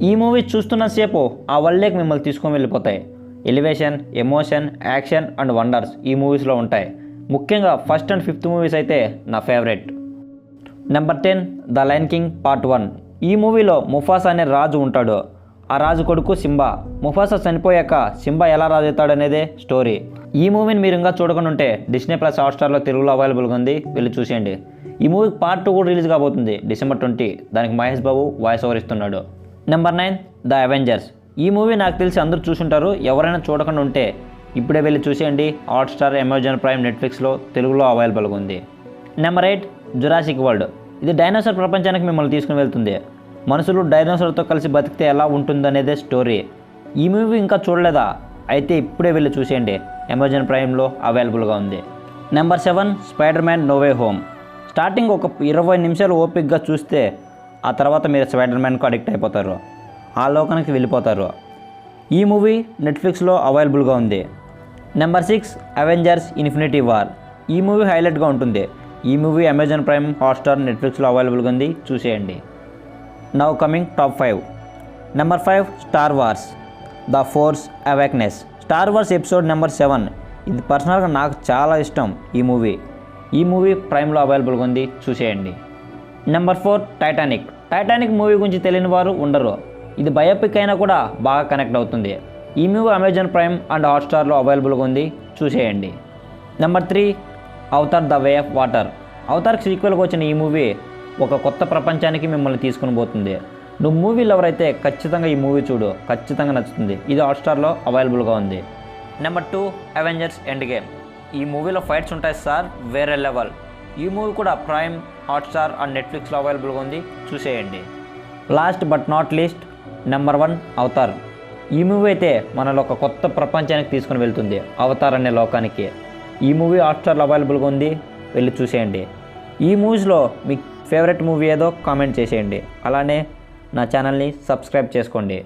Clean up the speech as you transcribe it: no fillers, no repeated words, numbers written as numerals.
ఈ మూవీ చూస్తున్నసేపు ఆ వరల్డ్లోకి మిమ్మల్ని తీసుకొని వెళ్ళిపోతాయి. Elevation, emotion, action and wonders ఈ మూవీస్లో ఉంటాయి. ముఖ్యంగా ఫస్ట్ అండ్ ఫిఫ్త్ మూవీస్ అయితే నా favourite. Number 10 the lion king part 1. ఈ మూవీలో ముఫాసా అనే రాజు ఉంటాడు. ఆ రాజు కొడుకు సింబా. ముఫాసా చనిపోయాక సింబా ఎలా రాజు అవుతాడు అనేదే స్టోరీ. ఈ మూవీని మీరు ఇంకా చూడకుండా ఉంటే డిస్నీ ప్లస్ హాట్స్టార్లో తెలుగులో అవైలబుల్గా ఉంది, వెళ్ళి చూసేయండి. ఈ మూవీకి పార్ట్ 2 కూడా రిలీజ్ కాబోతుంది December 20. దానికి మహేష్ బాబు వాయిస్ ఓవర్ ఇస్తున్నాడు. Number 9 the Avengers. ఈ మూవీ నాకు తెలిసి అందరూ చూసుంటారు. ఎవరైనా చూడకుండా ఉంటే ఇప్పుడే వెళ్ళి చూసేయండి. హాట్స్టార్, అమెజాన్ ప్రైమ్, నెట్ఫ్లిక్స్లో తెలుగులో అవైలబుల్గా ఉంది. Number 8 Jurassic world. ఇది డైనోసార్ ప్రపంచానికి మిమ్మల్ని తీసుకుని వెళ్తుంది. మనుషులు డైనోసార్తో కలిసి బతికితే ఎలా ఉంటుందనేదే స్టోరీ. ఈ మూవీ ఇంకా చూడలేదా? అయితే ఇప్పుడే వెళ్ళి చూసేయండి, అమెజాన్ ప్రైమ్లో అవైలబుల్గా ఉంది. Number 7 spider man no way home. Starting ఒక 20 నిమిషాలు ఓపిక్గా చూస్తే ఆ తర్వాత మీరు స్పైడర్ మ్యాన్కు అడిక్ట్ అయిపోతారు, ఆ లోకానికి వెళ్ళిపోతారు. ఈ మూవీ నెట్ఫ్లిక్స్లో అవైలబుల్గా ఉంది. Number 6 Avengers infinity war. ఈ మూవీ హైలైట్గా ఉంటుంది. ఈ మూవీ అమెజాన్ ప్రైమ్, హాట్స్టార్, నెట్ఫ్లిక్స్లో అవైలబుల్గా ఉంది, చూసేయండి. Now coming top 5. Number 5 Star Wars the Force Awakens. Star Wars episode number 7. ఇది పర్సనల్గా నాకు చాలా ఇష్టం ఈ మూవీ. ఈ మూవీ ప్రైమ్లో అవైలబుల్గా ఉంది, చూసేయండి. Number 4 Titanic. టైటానిక్ మూవీ గురించి తెలియని వారు ఉండరు. ఇది బయోపిక్ అయినా కూడా బాగా కనెక్ట్ అవుతుంది. ఈ మూవీ అమెజాన్ ప్రైమ్ అండ్ హాట్స్టార్లో అవైలబుల్గా ఉంది, చూసేయండి. Number 3 Avatar the way of water. అవతార్కి సీక్వెల్గా వచ్చిన ఈ మూవీ ఒక కొత్త ప్రపంచానికి మిమ్మల్ని తీసుకుని పోతుంది. నువ్వు మూవీ లవర్ అయితే ఖచ్చితంగా ఈ మూవీ చూడు, ఖచ్చితంగా నచ్చుతుంది. ఇది హాట్స్టార్లో అవైలబుల్గా ఉంది. Number 2 Avengers end game. ఈ మూవీలో ఫైట్స్ ఉంటాయి సార్, వేరే లెవెల్. ఈ మూవీ కూడా ప్రైమ్, హాట్స్టార్ అండ్ నెట్ఫ్లిక్స్లో అవైలబుల్గా ఉంది, చూసేయండి. Last but not least number 1 Avatar. ఈ మూవీ అయితే మనలో ఒక కొత్త ప్రపంచానికి తీసుకుని వెళ్తుంది, అవతార్ అనే లోకానికి. ఈ మూవీ హాట్స్టార్లో అవైలబుల్గా ఉంది, వెళ్ళి చూసేయండి. ఈ మూవీస్లో మీ ఫేవరెట్ మూవీ ఏదో కామెంట్ చేసేయండి. అలానే నా ఛానల్ని సబ్స్క్రైబ్ చేసుకోండి.